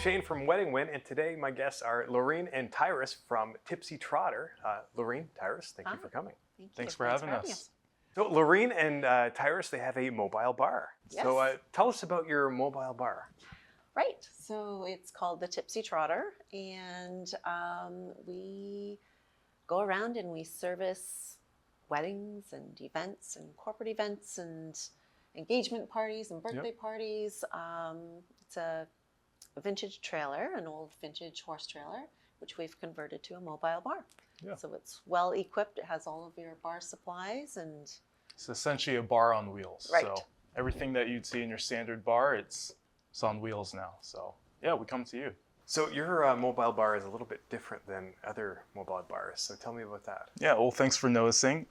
Shane from Wedding Win, and today my guests are Lorene and Tyrus from Tipsy Trotter. Lorene, Tyrus, thank you for coming. Thanks for having us. So Lorene and Tyrus, they have a mobile bar. Yes. So tell us about your mobile bar. Right. So it's called the Tipsy Trotter, and we go around and we service weddings and events and corporate events and engagement parties and birthday parties. It's a vintage trailer, an old vintage horse trailer, which we've converted to a mobile bar. Yeah. So it's well equipped. It has all of your bar supplies, and it's essentially a bar on wheels. Right. So everything that you'd see in your standard bar, it's on wheels now. So yeah, we come to you. So your mobile bar is a little bit different than other mobile bars. So tell me about that. Yeah, well, thanks for noticing.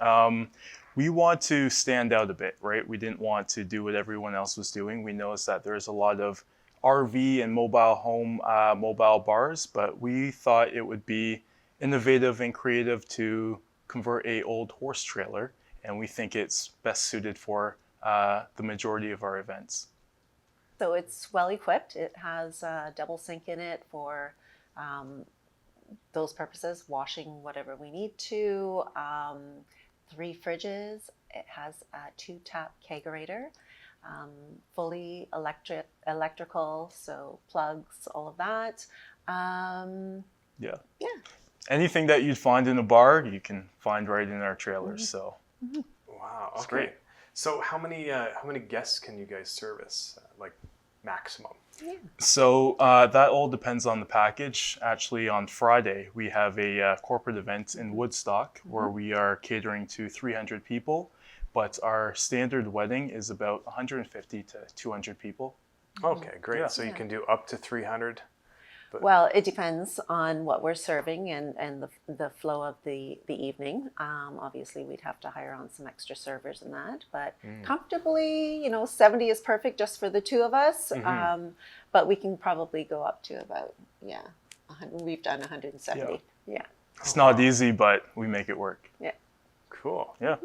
We want to stand out a bit, right? We didn't want to do what everyone else was doing. We noticed that there's a lot of RV and mobile home mobile bars, but we thought it would be innovative and creative to convert a old horse trailer, and we think it's best suited for the majority of our events. So it's well equipped. It has a double sink in it for those purposes, washing whatever we need to. 3 fridges. It has a 2-tap kegerator, fully electrical, so plugs, all of that. Yeah. Anything that you'd find in a bar, you can find right in our trailers. So. Wow. Okay. Great. So how many guests can you guys service, like maximum? Yeah. So that all depends on the package. Actually, on Friday, we have a corporate event in Woodstock where we are catering to 300 people, but our standard wedding is about 150 to 200 people. Okay, great. Yeah. So you can do up to 300? Well, it depends on what we're serving and the flow of the evening. Obviously, we'd have to hire on some extra servers and that, but comfortably, 70 is perfect just for the 2 of us. But we can probably go up to about, 100. We've done 170. Yeah. It's not easy, but we make it work. Yeah. Cool. Yeah.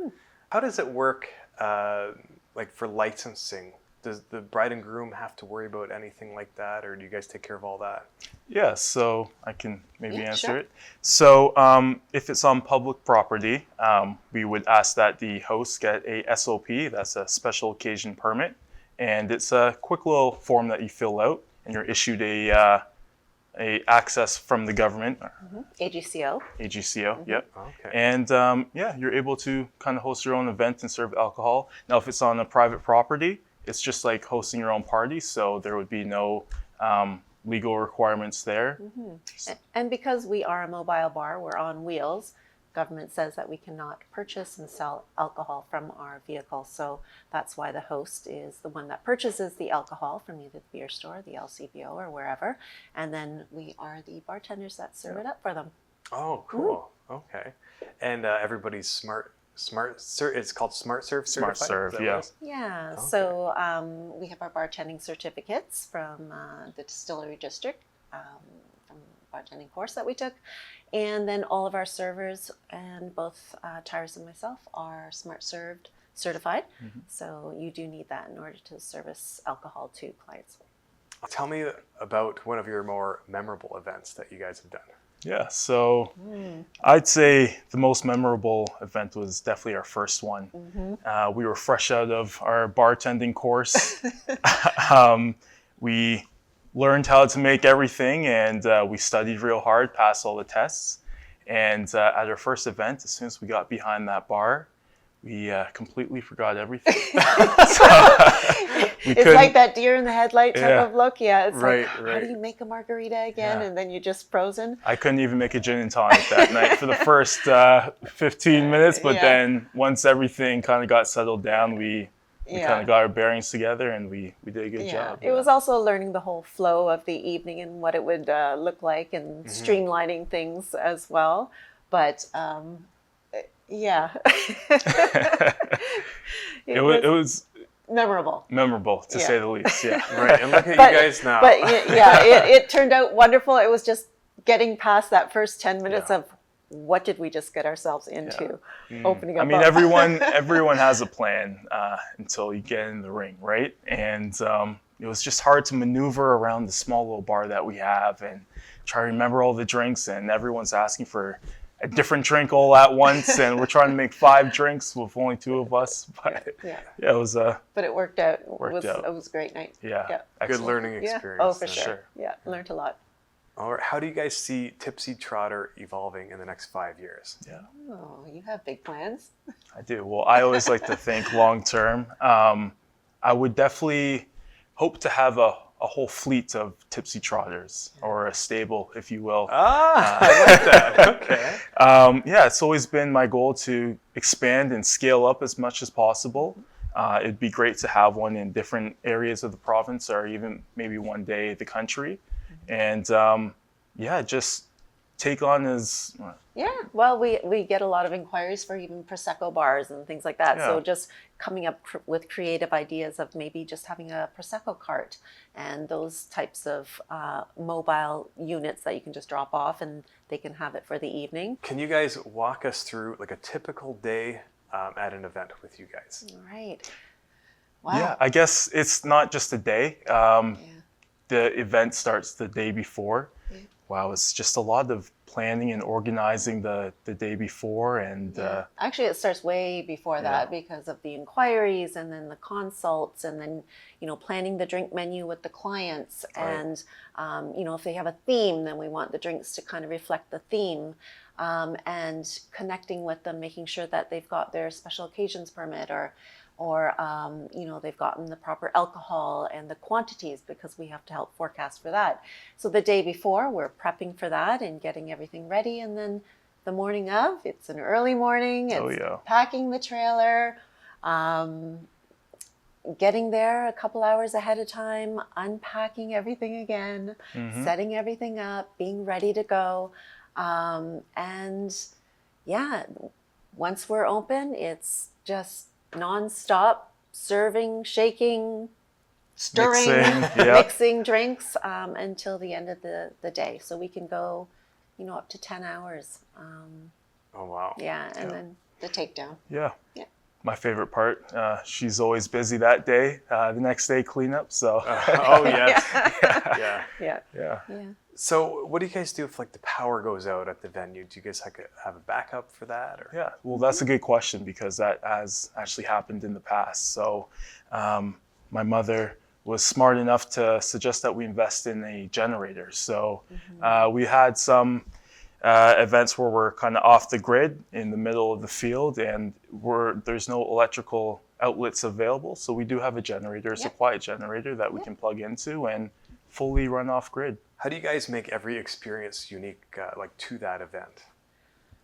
How does it work, like for licensing? Does the bride and groom have to worry about anything like that, or do you guys take care of all that? Yeah, so I can maybe answer sure. it. So if it's on public property, we would ask that the host get a SOP, that's a special occasion permit, and it's a quick little form that you fill out, and you're issued a access from the government. AGCO. AGCO, yep. Okay. And you're able to kind of host your own event and serve alcohol. Now, if it's on a private property, it's just like hosting your own party, so there would be no legal requirements there. And because we are a mobile bar, we're on wheels, government says that we cannot purchase and sell alcohol from our vehicle. So that's why the host is the one that purchases the alcohol from either the beer store, the LCBO, or wherever. And then we are the bartenders that serve it up for them. Oh, cool. Okay. And everybody's smart. It's called Smart Serve certified? Smart Serve, yeah. Yeah, Okay. so we have our bartending certificates from the distillery district, from bartending course that we took. And then all of our servers, and both Tyrus and myself, are Smart Served certified. So you do need that in order to service alcohol to clients. Tell me about one of your more memorable events that you guys have done. Yeah, so I'd say the most memorable event was definitely our first one. We were fresh out of our bartending course. We learned how to make everything, and we studied real hard, passed all the tests. And at our first event, as soon as we got behind that bar, we completely forgot everything. It's like that deer in the headlight type of look. Yeah, it's right. How do you make a margarita again? Yeah. And then you're just frozen. I couldn't even make a gin and tonic that night for the first 15 minutes, but then once everything kind of got settled down, we kind of got our bearings together, and we did a good job. It was also learning the whole flow of the evening and what it would look like, and streamlining things as well. But it was memorable to say the least. Yeah. Right. And look at you guys now. But it turned out wonderful. It was just getting past that first 10 minutes of what did we just get ourselves into? Opening I up. mean, everyone has a plan until you get in the ring, right? And it was just hard to maneuver around the small little bar that we have and try to remember all the drinks. And everyone's asking for a different drink all at once, and we're trying to make 5 drinks with only 2 of us. But Yeah. it was But it worked out. It Worked was out. It was a great night. yeah, Yeah. Good excellent. learning Yeah. experience. Oh, for then. sure. Yeah, learned a lot. All right. How do you guys see Tipsy Trotter evolving in the next 5 years? Yeah, Oh, you have big plans. I do. Well, I always like to think long term. I would definitely hope to have a whole fleet of Tipsy Trotters, or a stable, if you will. I like that. Okay. Yeah, it's always been my goal to expand and scale up as much as possible. It'd be great to have one in different areas of the province, or even maybe one day the country. And yeah, just take on as Yeah, well, we get a lot of inquiries for even Prosecco bars and things like that. Yeah. So just coming up with creative ideas of maybe just having a Prosecco cart and those types of mobile units that you can just drop off and they can have it for the evening. Can you guys walk us through like a typical day at an event with you guys? All right. Wow. Yeah, I guess it's not just a day. Yeah. The event starts the day before. Yeah. Wow, it's just a lot of planning and organizing the day before, and Yeah. Actually, it starts way before that because of the inquiries and then the consults and then, planning the drink menu with the clients. Right. And, if they have a theme, then we want the drinks to kind of reflect the theme. And connecting with them, making sure that they've got their special occasions permit or they've gotten the proper alcohol and the quantities, because we have to help forecast for that. So the day before, we're prepping for that and getting everything ready. And then the morning of, it's an early morning. It's packing the trailer, getting there a couple hours ahead of time, unpacking everything again, setting everything up, being ready to go. And yeah, once we're open, it's just non-stop serving, shaking, stirring, mixing drinks until the end of the day. So we can go, up to 10 hours. Oh, wow. Yeah, and then the takedown. Yeah. Yeah. My favorite part. She's always busy that day. The next day, cleanup. So. Oh, yes. Yeah. Yeah. Yeah. Yeah. So what do you guys do if like the power goes out at the venue? Do you guys have a backup for that? Or? Yeah, well, that's a good question, because that has actually happened in the past. So my mother was smart enough to suggest that we invest in a generator. So we had some events where we're kind of off the grid in the middle of the field, and there's no electrical outlets available. So we do have a generator. It's a quiet generator that we can plug into and fully run off grid. How do you guys make every experience unique, like to that event?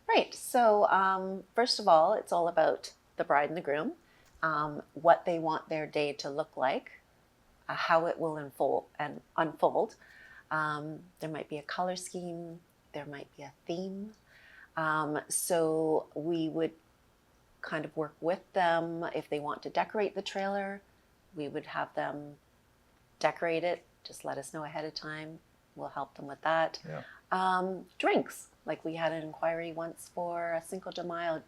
Right. So first of all, it's all about the bride and the groom, what they want their day to look like, how it will unfold. There might be a color scheme. There might be a theme. So we would kind of work with them. If they want to decorate the trailer, we would have them decorate it. Just let us know ahead of time. We'll help them with that. Yeah. Drinks, like we had an inquiry once for a Cinco de Mayo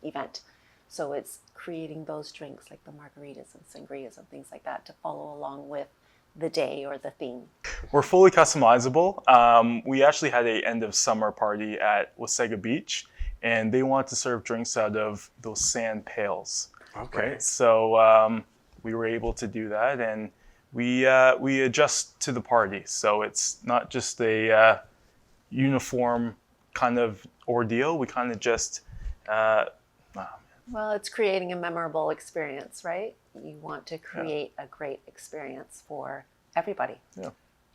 event. So it's creating those drinks like the margaritas and sangrias and things like that to follow along with the day or the theme. We're fully customizable. We actually had a end of summer party at Wasaga Beach, and they wanted to serve drinks out of those sand pails. Okay. Right? So we were able to do that, and we adjust to the party. So it's not just a uniform kind of ordeal. We kind of just Well, it's creating a memorable experience, right? You want to create a great experience for everybody. Yeah.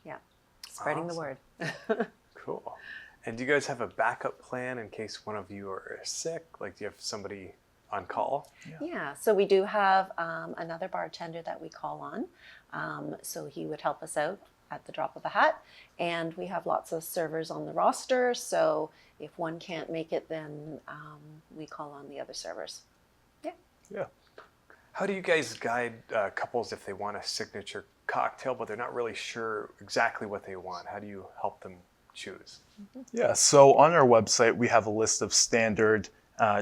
Yeah. Spreading the word. Cool. And do you guys have a backup plan in case one of you are sick? Like, do you have somebody on call? Yeah. So we do have another bartender that we call on. So he would help us out at the drop of a hat. And we have lots of servers on the roster. So if one can't make it, then we call on the other servers. Yeah. Yeah. How do you guys guide couples if they want a signature cocktail, but they're not really sure exactly what they want? How do you help them choose? Yeah, so on our website, we have a list of standard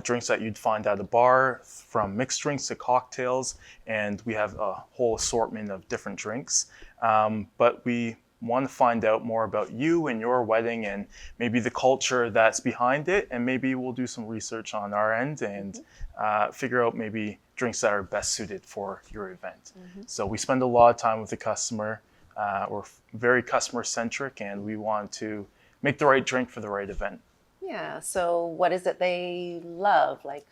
drinks that you'd find at a bar, from mixed drinks to cocktails, and we have a whole assortment of different drinks. But we want to find out more about you and your wedding and maybe the culture that's behind it, and maybe we'll do some research on our end and figure out maybe drinks that are best suited for your event. So we spend a lot of time with the customer. We're very customer centric, and we want to make the right drink for the right event. Yeah. So what is it they love? Like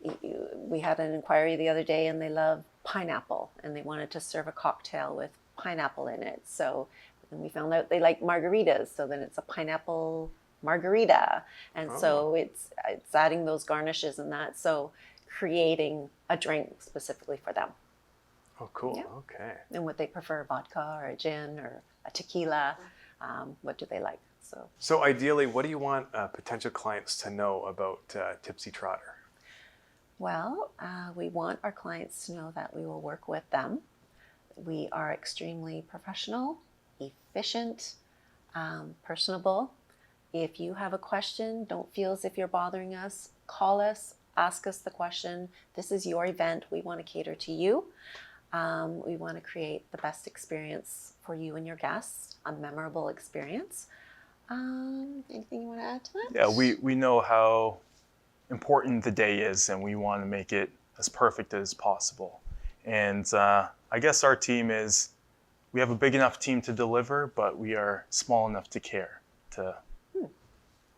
we had an inquiry the other day, and they love pineapple, and they wanted to serve a cocktail with pineapple in it. So then we found out they like margaritas. So then it's a pineapple margarita, and so it's adding those garnishes and that. So creating a drink specifically for them. Oh, cool. Yeah. Okay. And what they prefer, vodka or a gin or a tequila. What do they like? So ideally, what do you want potential clients to know about Tipsy Trotter? Well, we want our clients to know that we will work with them. We are extremely professional, efficient, personable. If you have a question, don't feel as if you're bothering us. Call us, ask us the question. This is your event. We want to cater to you. We want to create the best experience for you and your guests, a memorable experience. Anything you want to add to that? Yeah, we know how important the day is, and we want to make it as perfect as possible. And I guess our team we have a big enough team to deliver, but we are small enough to care, to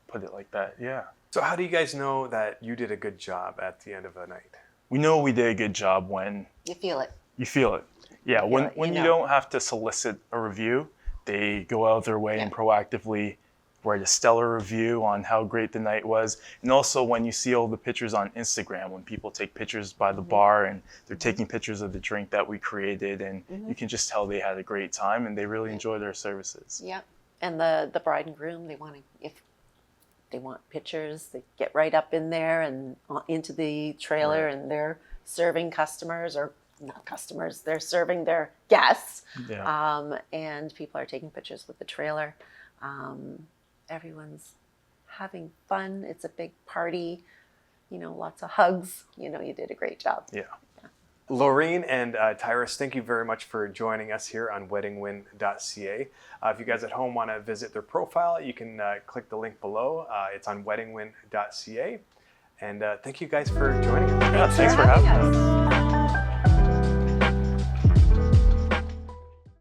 put it like that. Yeah. So how do you guys know that you did a good job at the end of a night? We know we did a good job when You feel it. you feel it. Yeah, when you don't have to solicit a review, they go out of their way and proactively write a stellar review on how great the night was. And also when you see all the pictures on Instagram, when people take pictures by the bar and they're taking pictures of the drink that we created, and you can just tell they had a great time and they really enjoy their services. Yeah. And the bride and groom, if they want pictures, they get right up in there and into the trailer, and they're serving customers, or not customers, they're serving their guests. Yeah. And people are taking pictures with the trailer. Everyone's having fun. It's a big party, lots of hugs. You did a great job. Yeah. Laureen and Tyrus, thank you very much for joining us here on weddingwin.ca. If you guys at home want to visit their profile, you can click the link below. It's on weddingwin.ca. And thank you guys for joining us. Yeah, thanks for having us.